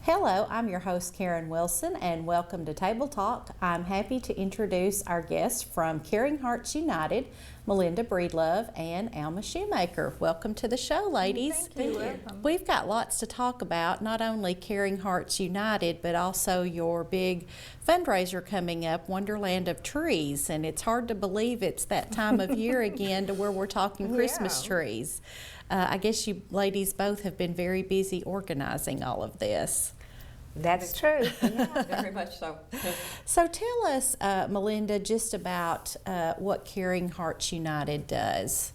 Hello, I'm your host Karen Wilson and welcome to Table Talk. I'm happy to introduce our guests from Caring Hearts United, Melinda Breedlove and Alma Shoemaker. Welcome to the show, ladies. Thank you. We've got lots to talk about, not only Caring Hearts United, but also your big fundraiser coming up, Wonderland of Trees. And it's hard to believe it's that time of year again to where we're talking Christmas trees. I guess you ladies both have been very busy organizing all of this. That's true. Yeah, very much so. So tell us, Melinda, just about what Caring Hearts United does.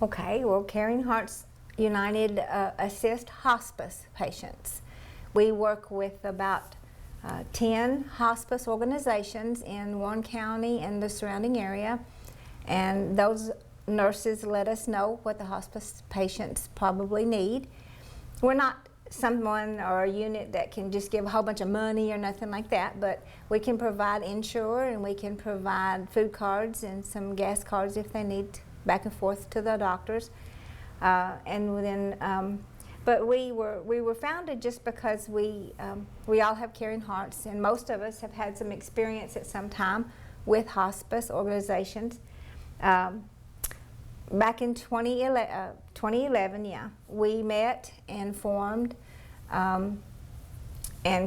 Okay, well, Caring Hearts United assist hospice patients. We work with about 10 hospice organizations in Warren County and the surrounding area, and those nurses let us know what the hospice patients probably need. We're not someone or a unit that can just give a whole bunch of money or nothing like that, but we can provide insure and we can provide food cards and some gas cards if they need back and forth to the doctors. But we were founded just because we all have caring hearts, and most of us have had some experience at some time with hospice organizations. Back in 2011, we met and formed and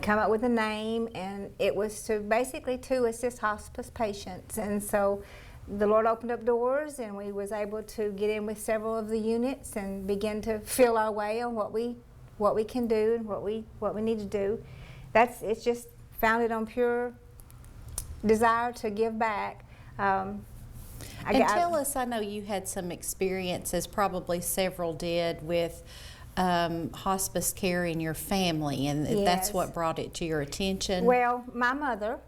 come up with a name, and it was basically to assist hospice patients. And so the Lord opened up doors, and we was able to get in with several of the units and begin to feel our way on what we can do and what we need to do. It's just founded on pure desire to give back. Tell us, I know you had some experience, as probably several did, with hospice care in your family, and yes. That's what brought it to your attention. Well, my mother,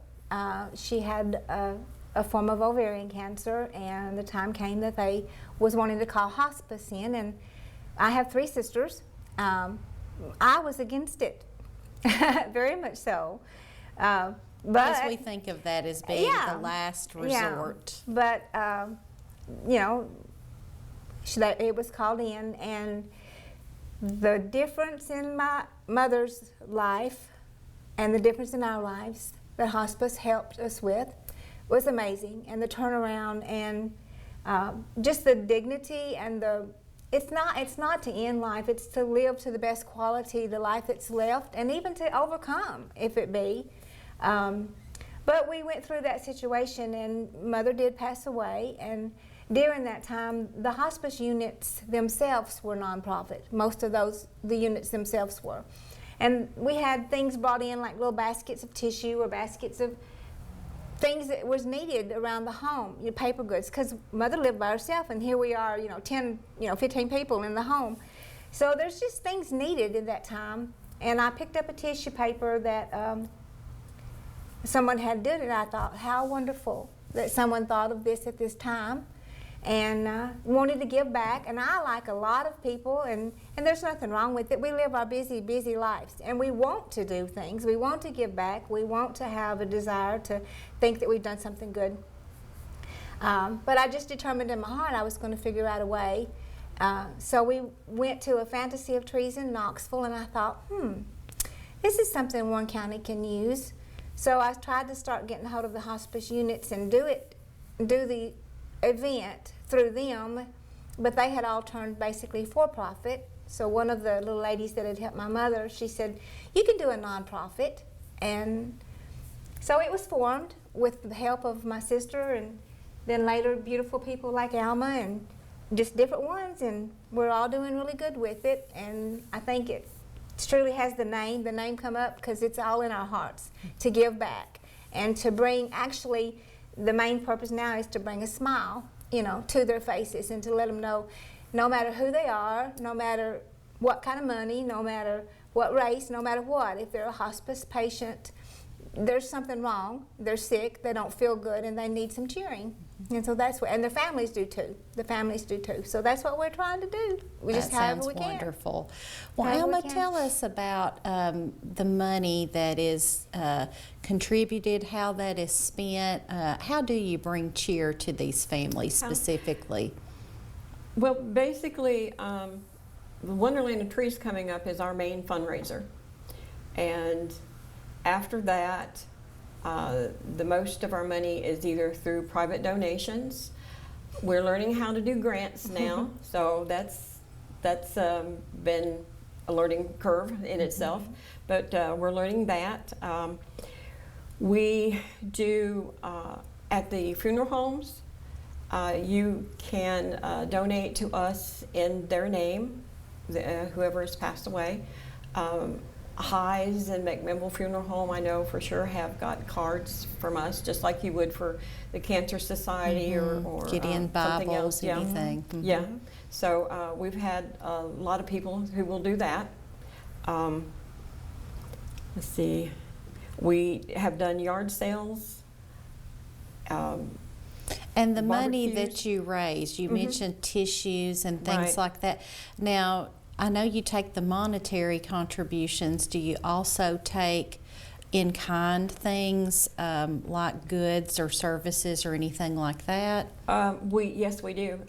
she had a form of ovarian cancer, and the time came that they was wanting to call hospice in, and I have 3 sisters. I was against it, very much so. Because we think of that as being the last resort. Yeah. But, you know, it was called in, and the difference in my mother's life and the difference in our lives that hospice helped us with was amazing. And the turnaround and just the dignity and it's not to end life, it's to live to the best quality, the life that's left, and even to overcome, if it be. But we went through that situation, and Mother did pass away, and during that time the hospice units themselves were nonprofit. Most of the units themselves were, and we had things brought in like little baskets of tissue or baskets of things that was needed around the home, paper goods, because Mother lived by herself, and here we are, 10, 15 people in the home. So there's just things needed in that time, and I picked up a tissue paper that someone had done it. I thought, how wonderful that someone thought of this at this time, and wanted to give back. And I, like a lot of people, and there's nothing wrong with it, we live our busy lives, and we want to do things, we want to give back, we want to have a desire to think that we've done something good. But I just determined in my heart I was going to figure out a way. So we went to a Fantasy of Trees in Knoxville, and I thought, this is something Warren County can use. So I tried to start getting hold of the hospice units and do the event through them, but they had all turned basically for profit. So one of the little ladies that had helped my mother, she said, you can do a nonprofit. And so it was formed with the help of my sister, and then later beautiful people like Alma, and just different ones, and we're all doing really good with it. And I think it truly has the name come up because it's all in our hearts to give back and to bring, actually the main purpose now is to bring a smile, to their faces, and to let them know no matter who they are, no matter what kind of money, no matter what race, no matter what. If they're a hospice patient, there's something wrong, they're sick, they don't feel good, and they need some cheering. And so that's what, and their families do too. The families do too. So that's what we're trying to do. We just however we can. That sounds wonderful. Well, However Alma, we can. tell us about the money that is contributed, how that is spent. How do you bring cheer to these families specifically? Well, basically, the Wonderland of Trees coming up is our main fundraiser. And after that, the most of our money is either through private donations. We're learning how to do grants now, so that's been a learning curve in itself. But we're learning that. We do at the funeral homes. You can donate to us in their name, whoever has passed away. Highs and McMimble Funeral Home, I know for sure, have got cards from us, just like you would for the Cancer Society or Gideon something else. Bibles, anything. Yeah. So we've had a lot of people who will do that. Let's see. We have done yard sales. And the money barbecues. that you raise, you mentioned tissues and things Right. like that. Now, I know you take the monetary contributions. Do you also take in-kind things like goods or services or anything like that? Yes, we do.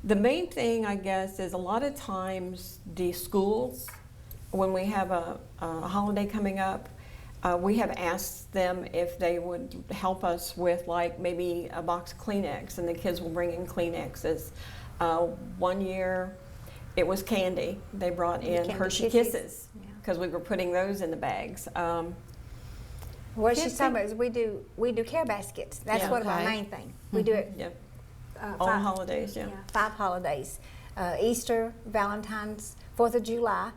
The main thing, I guess, is a lot of times the schools, when we have a holiday coming up, we have asked them if they would help us with, like, maybe a box of Kleenex, and the kids will bring in Kleenexes. One year, it was candy. They brought in Candy Hershey Kisses. Kisses because we were putting those in the bags. What Kids she's talking think- about is we do care baskets. That's Yeah. one of our Okay. main thing. We do it Yeah, five- all holidays. Yeah. 5 holidays: Easter, Valentine's, 4th of July,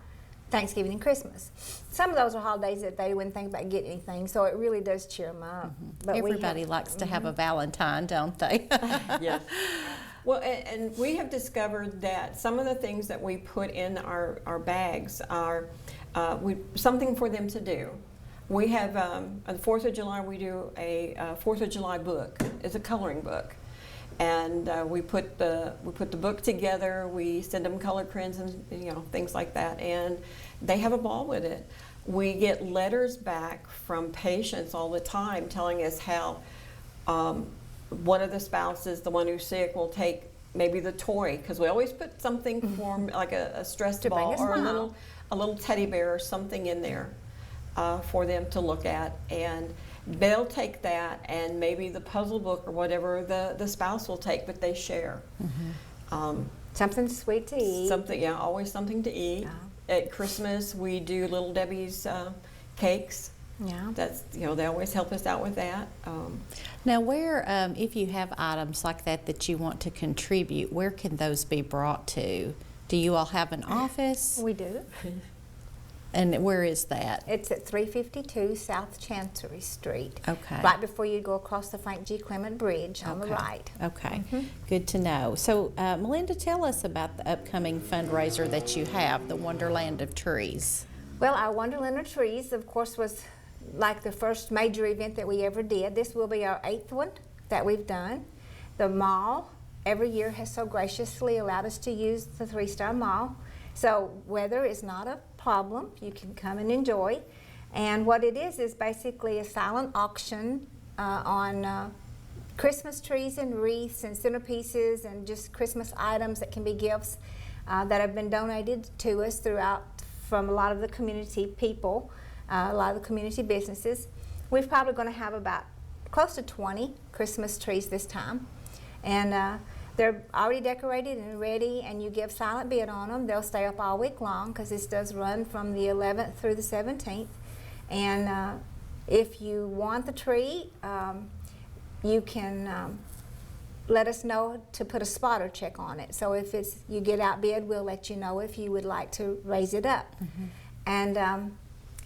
Thanksgiving, and Christmas. Some of those are holidays that they wouldn't think about getting anything, so it really does cheer them up. But we Everybody have- likes to have a Valentine, don't they? Yes. Well, and we have discovered that some of the things that we put in our bags are something for them to do. We have, on the 4th of July, we do a 4th of July book. It's a coloring book. And we put the book together, we send them color crayons and things like that, and they have a ball with it. We get letters back from patients all the time telling us how one of the spouses, the one who's sick, will take maybe the toy, because we always put something for 'em, like a stress To bring ball a or smile. a little teddy bear or something in there for them to look at, and they'll take that, and maybe the puzzle book or whatever the spouse will take, but they share. Something sweet to eat. Always something to eat. At Christmas, we do Little Debbie's cakes. Yeah. That's they always help us out with that. Now, where, if you have items like that you want to contribute, where can those be brought to? Do you all have an office? We do. And where is that? It's at 352 South Chancery Street. Okay. Right before you go across the Frank G. Clement Bridge on the Okay. right. Okay, good to know. So, Melinda, tell us about the upcoming fundraiser that you have, the Wonderland of Trees. Well, our Wonderland of Trees, of course, was like the first major event that we ever did. This will be our 8th one that we've done. The mall every year has so graciously allowed us to use the 3-star mall. So weather is not a problem. You can come and enjoy. And what it is basically a silent auction on Christmas trees and wreaths and centerpieces and just Christmas items that can be gifts that have been donated to us throughout from a lot of the community people, a lot of the community businesses. We're probably going to have about close to 20 Christmas trees this time. And they're already decorated and ready, and you give silent bid on them. They'll stay up all week long because this does run from the 11th through the 17th. And if you want the tree, you can let us know to put a spotter check on it. So if you get outbid, we'll let you know if you would like to raise it up. And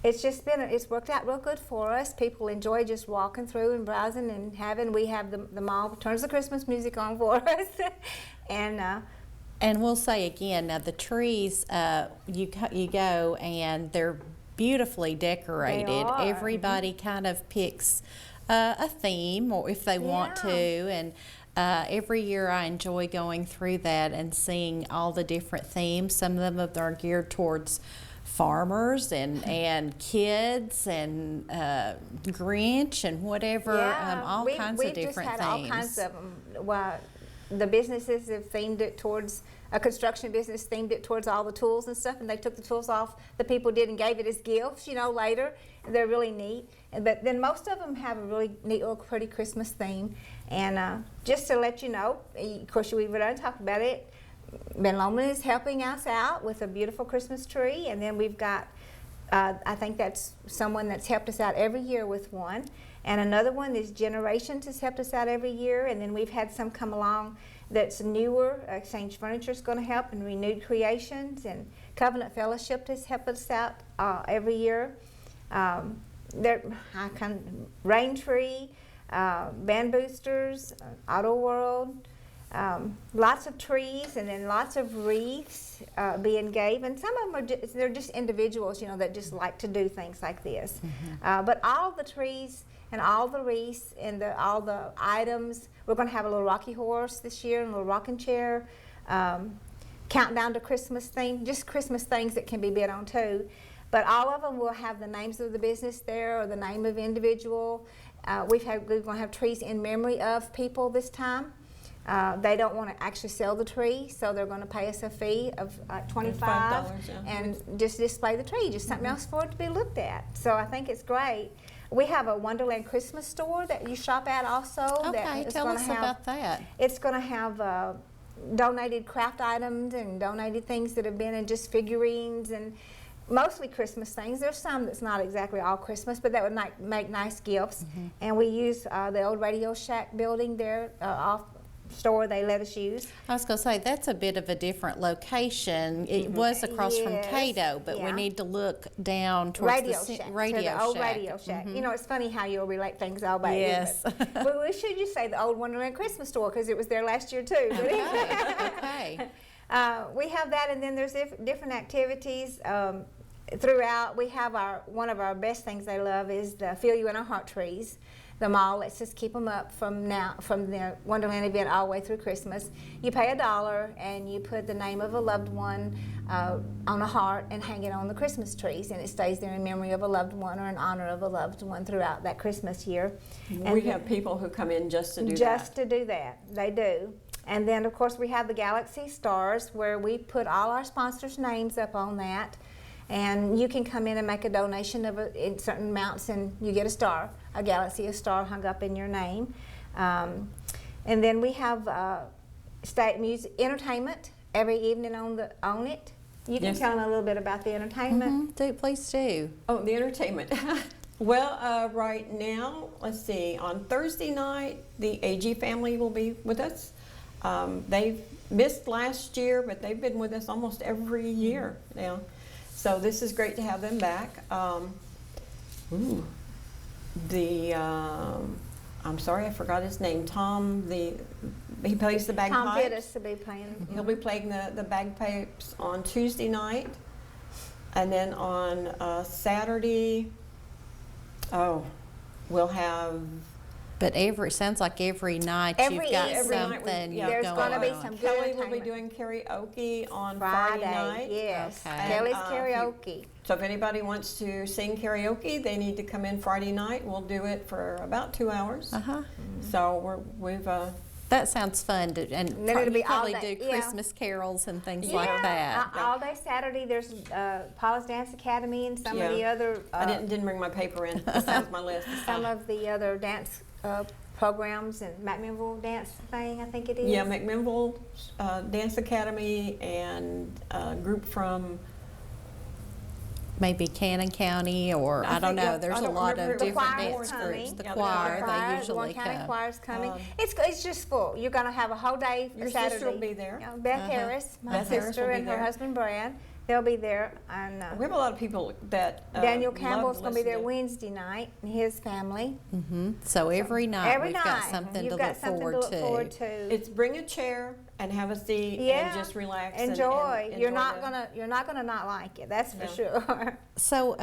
it's worked out real good for us. People enjoy just walking through and browsing and we have the mall turns the Christmas music on for us. And And we'll say again, now the trees, you go and they're beautifully decorated. They are. Everybody kind of picks a theme, or if they want to, and every year I enjoy going through that and seeing all the different themes. Some of them are geared towards farmers and kids and Grinch and whatever, all kinds of different we just had themes. all kinds of them. Well, the businesses have themed it towards, a construction business themed it towards all the tools and stuff, and they took the tools off the people did and gave it as gifts, you know, later. They're really neat. But then most of them have a really neat little pretty Christmas theme. And just to let you know, of course we've already talked about it, Melinda is helping us out with a beautiful Christmas tree, and then we've got, I think that's someone that's helped us out every year with one. And another one is Generations has helped us out every year, and then we've had some come along that's newer. Exchange Furniture is going to help, and Renewed Creations, and Covenant Fellowship has helped us out every year. Rain Tree, Band Boosters, Auto World, lots of trees, and then lots of wreaths being gave, and some of them they're just individuals, you know, that just like to do things like this. But all the trees and all the wreaths and all the items, we're going to have a little rocky horse this year and a little rocking chair, countdown to Christmas theme, just Christmas things that can be bid on too. But all of them will have the names of the business there or the name of individual. We're going to have trees in memory of people this time. They don't want to actually sell the tree, so they're going to pay us a fee of $25 and just display the tree, just something else for it to be looked at. So I think it's great. We have a Wonderland Christmas store that you shop at also. Okay, tell us about that. It's going to have donated craft items and donated things that have been in just figurines and mostly Christmas things. There's some that's not exactly all Christmas, but that would make nice gifts. And we use the old Radio Shack building there off store they let us use. I was going to say, that's a bit of a different location. It was across from Cato, but we need to look down towards Radio the Shack, Radio to the old Shack. Radio Shack. You know, it's funny how you'll relate things all back. Yes. Well, we should just say the old Wonderland Christmas store because it was there last year too. Okay. We have that, and then there's different activities throughout. We have one of our best things they love is the Feel You in Our Heart trees. The mall lets us keep them up from the Wonderland event all the way through Christmas. You pay $1 and you put the name of a loved one on a heart and hang it on the Christmas trees, and it stays there in memory of a loved one or in honor of a loved one throughout that Christmas year. And we have people who come in just to do that. Just to do that, they do. And then of course we have the Galaxy Stars where we put all our sponsors' names up on that. And you can come in and make a donation in certain amounts, and you get a star, a star hung up in your name. And then we have state music entertainment every evening on it. You can tell them a little bit about the entertainment. Please do. Oh, the entertainment. Well, right now, let's see. On Thursday night, the AG family will be with us. They've missed last year, but they've been with us almost every year now. So this is great to have them back. I'm sorry, I forgot his name. Tom, he plays the bagpipes. Tom Pittis will be playing. He'll be playing the bagpipes on Tuesday night. And then on Saturday, we'll have... But sounds like every night you've got something there's going to be some good Kelly entertainment. will be doing karaoke on Friday night. Yes, Okay. Kelly's karaoke. So if anybody wants to sing karaoke, they need to come in Friday night. We'll do it for about 2 hours. So we've that sounds fun, and then it'll be probably all day, do Christmas carols and things like Yeah, that. all day Saturday there's Paula's Dance Academy and some of the other. I didn't bring my paper in. This is my list. Some of the other dance programs and McMinnville dance thing, I think it is. Yeah, McMinnville Dance Academy and a group from Maybe Cannon County, or I don't know. There's a lot of different choir's dance groups. coming. The Yeah, choir, they The usually County come. Choir's coming. It's just full. You're going to have a whole day Your Saturday. sister will be there. Beth Harris, my Beth Harris sister, will be and her there. husband Brad. They'll be there. And We have a lot of people that Daniel love Campbell's to going to be there listen Wednesday night, and his family. So every night Every we've night got something you've to got look something forward to look forward to. It's bring a chair and have a seat Yeah. and just relax. Enjoy. And You're not gonna not like it. That's for sure. So,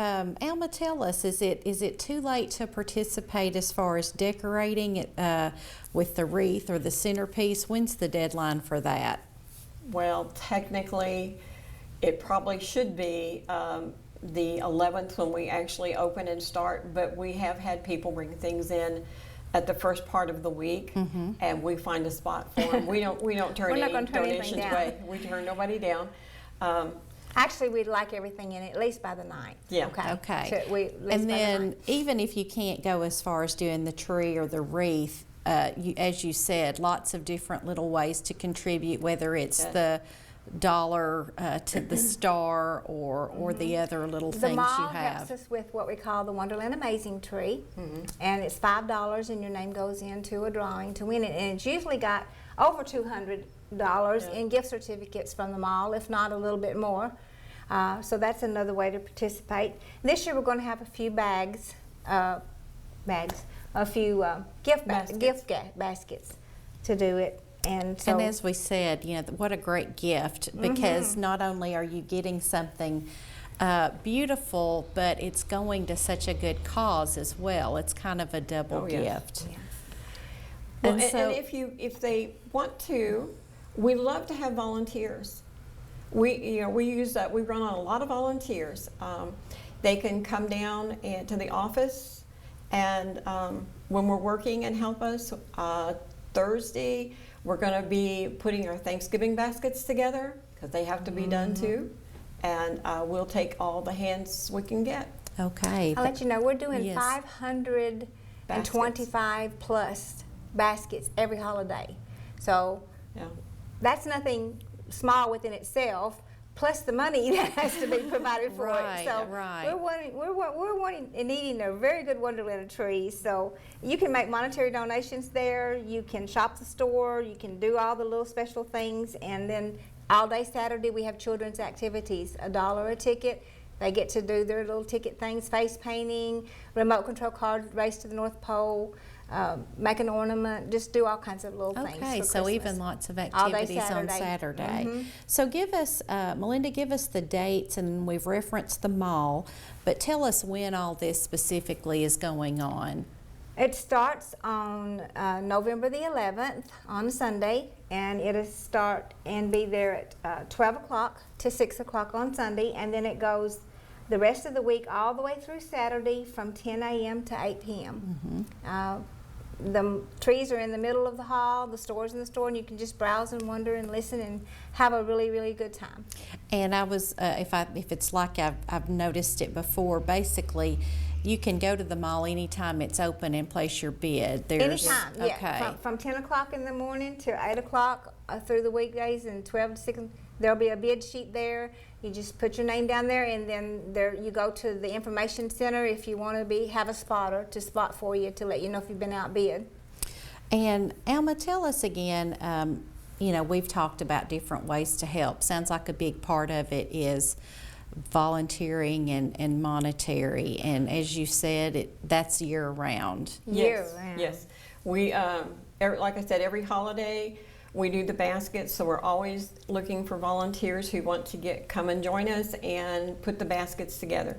Alma, tell us, is it too late to participate as far as decorating it with the wreath or the centerpiece? When's the deadline for that? Well, technically, it probably should be the 11th when we actually open and start, but we have had people bring things in at the first part of the week, and we find a spot for them. We don't turn We're not any gonna turn anything donations down. away. We turn nobody down. Actually, we'd like everything in it at least by the 9th. Yeah. Okay. So at least by And the then 9th. even if you can't go as far as doing the tree or the wreath, as you said, lots of different little ways to contribute, whether it's the dollar to the star or the other little The things mall you have. helps us with what we call the Wonderland Amazing Tree, and it's $5, and your name goes into a drawing to win it. And it's usually got over $200 in gift certificates from the mall, if not a little bit more. So that's another way to participate. This year we're going to have a few a few gift baskets to do it. And so, And as we said, what a great gift, because not only are you getting something beautiful, but it's going to such a good cause as well. It's kind of a double gift. yeah. Well, And and, so- if they want to, we love to have volunteers. We run on a lot of volunteers. They can come down to the office, and when we're working and help us. Thursday, we're going to be putting our Thanksgiving baskets together because they have to be done too, and we'll take all the hands we can get. Okay. I'll let you know, we're doing Yes. 525 plus baskets every holiday. So Yeah. that's nothing small within itself, plus the money that has to be provided for Right, it. So right. we're wanting and needing a very good Wonderland of trees. So you can make monetary donations there. You can shop the store. You can do all the little special things. And then all day Saturday we have children's activities. $1 a ticket. They get to do their little ticket things: face painting, remote control car race to the North Pole, make an ornament, just do all kinds of little things. Okay, for so Christmas. even lots of All day activities on Saturday. Saturday. So give us, Melinda, give us the dates, and we've referenced the mall, but tell us when all this specifically is going on. It starts on November the 11th on a Sunday, and it'll start and be there at 12 o'clock to 6 o'clock on Sunday, and then it goes the rest of the week all the way through Saturday from 10 a.m. to 8 p.m. The trees are in the middle of the hall, the store's in the store, and you can just browse and wonder and listen and have a really, really good time. And I was, if it's like I've noticed it before, basically, you can go to the mall anytime it's open and place your bid. Anytime, yeah. Okay. From 10 o'clock in the morning to 8 o'clock through the weekdays, and 12 to 6, there'll be a bid sheet there. You just put your name down there, and then you go to the information center if you want to have a spotter to spot for you to let you know if you've been outbid. And Alma, tell us again, we've talked about different ways to help. Sounds like a big part of it is volunteering and monetary, and as you said, that's year round. Year Yes, round. yes. We, like I said, every holiday we do the baskets, so we're always looking for volunteers who want to come and join us and put the baskets together.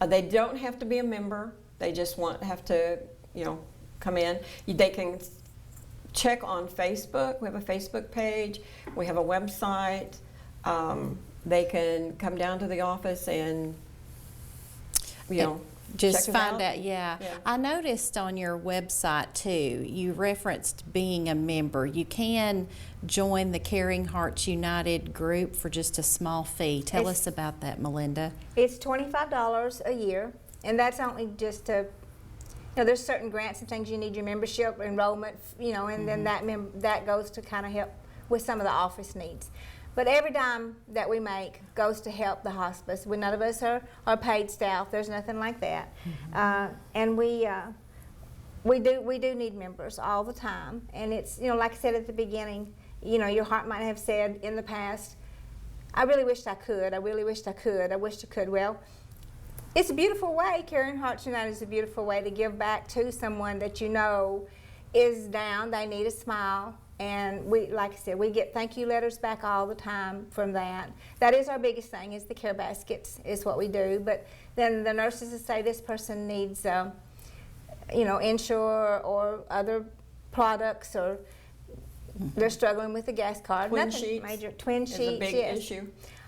They don't have to be a member. They just have to, come in. They can check on Facebook. We have a Facebook page. We have a website. They can come down to the office and, Just check us find out, yeah. Yeah. I noticed on your website too, you referenced being a member. You can join the Caring Hearts United group for just a small fee. Tell us about that, Melinda. It's $25 a year, and that's only just to, there's certain grants and things you need your membership, enrollment, and then that goes to kind of help with some of the office needs. But every dime that we make goes to help the hospice. None of us are paid staff. There's nothing like that. And we do need members all the time. And it's, like I said at the beginning, your heart might have said in the past, I really wished I could. I really wished I could. I wished I could. Well, it's a beautiful way. Caring Hearts United is a beautiful way to give back to someone that is down. They need a smile. And we, like I said, we get thank you letters back all the time from that. That is our biggest thing, is the care baskets is what we do. But then the nurses will say this person needs, you know, Insure or other products, or they're struggling with the gas card. Twin Nothing sheets major. Twin is sheets, a big yes. issue.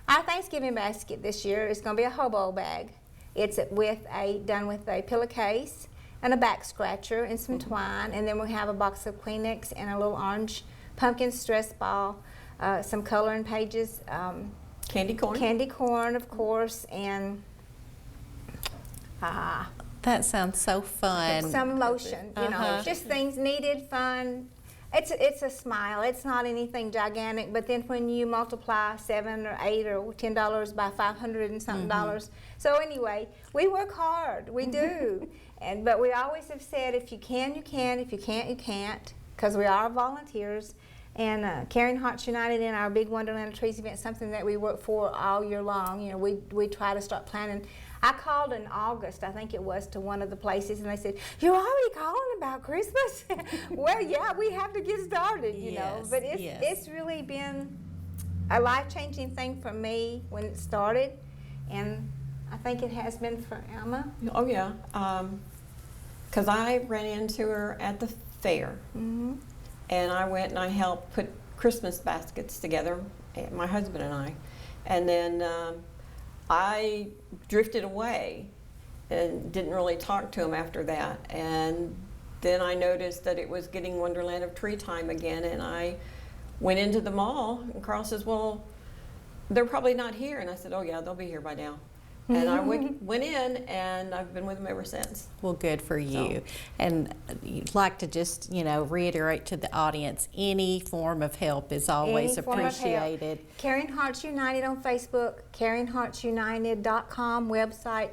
Our Thanksgiving basket this year is going to be a hobo bag. It's done with a pillowcase and a back scratcher and some twine, and then we have a box of Kleenex and a little orange pumpkin stress ball, some coloring pages, Candy corn, of course, and That sounds so fun. some lotion. You know, just things needed, fun. It's a smile. It's not anything gigantic, but then when you multiply $7 or $8 or $10 by $500 and something dollars. So anyway, we work hard. We do. But we always have said, if you can, you can. If you can't, you can't, because we are volunteers. And Caring Hearts United in our big Wonderland of Trees event is something that we work for all year long. You know, we try to start planning. I called in August, I think it was, to one of the places, and they said, "You're already calling about Christmas?" Well, yeah, we have to get started, you know. But it's really been a life-changing thing for me when it started, and I think it has been for Alma. Oh yeah, because I ran into her at the fair, and I went and I helped put Christmas baskets together, my husband and I, and then I drifted away and didn't really talk to him after that. And then I noticed that it was getting Wonderland of Tree time again, and I went into the mall, and Carl says, "Well, they're probably not here." And I said, "Oh yeah, they'll be here by now." And I went in, and I've been with them ever since. Well, good for you. And you'd like to just, you know, reiterate to the audience, any form of help is always appreciated. Caring Hearts United on Facebook, caringheartsunited.com website,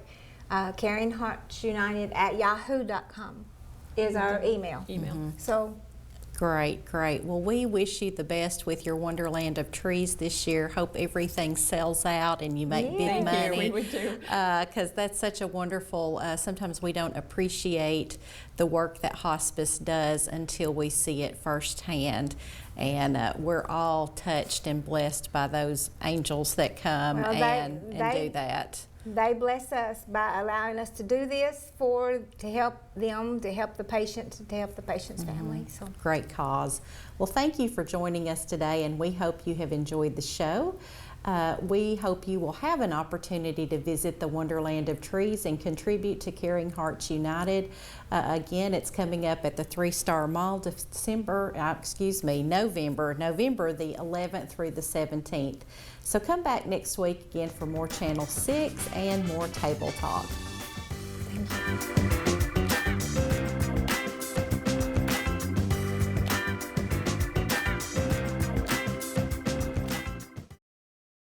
caringheartsunited@yahoo.com is our email. So. Great, great. Well, we wish you the best with your Wonderland of Trees this year. Hope everything sells out and you make big money. Thank you. We do. Because that's such a wonderful, sometimes we don't appreciate the work that hospice does until we see it firsthand. And we're all touched and blessed by those angels that come and do that. They bless us by allowing us to do this to help them, to help the patient, to help the patient's family. So great cause. Well, thank you for joining us today, and we hope you have enjoyed the show. We hope you will have an opportunity to visit the Wonderland of Trees and contribute to Caring Hearts United. Again, it's coming up at the 3-Star Mall, November the 11th through the 17th. So come back next week again for more Channel 6 and more Table Talk. thank you.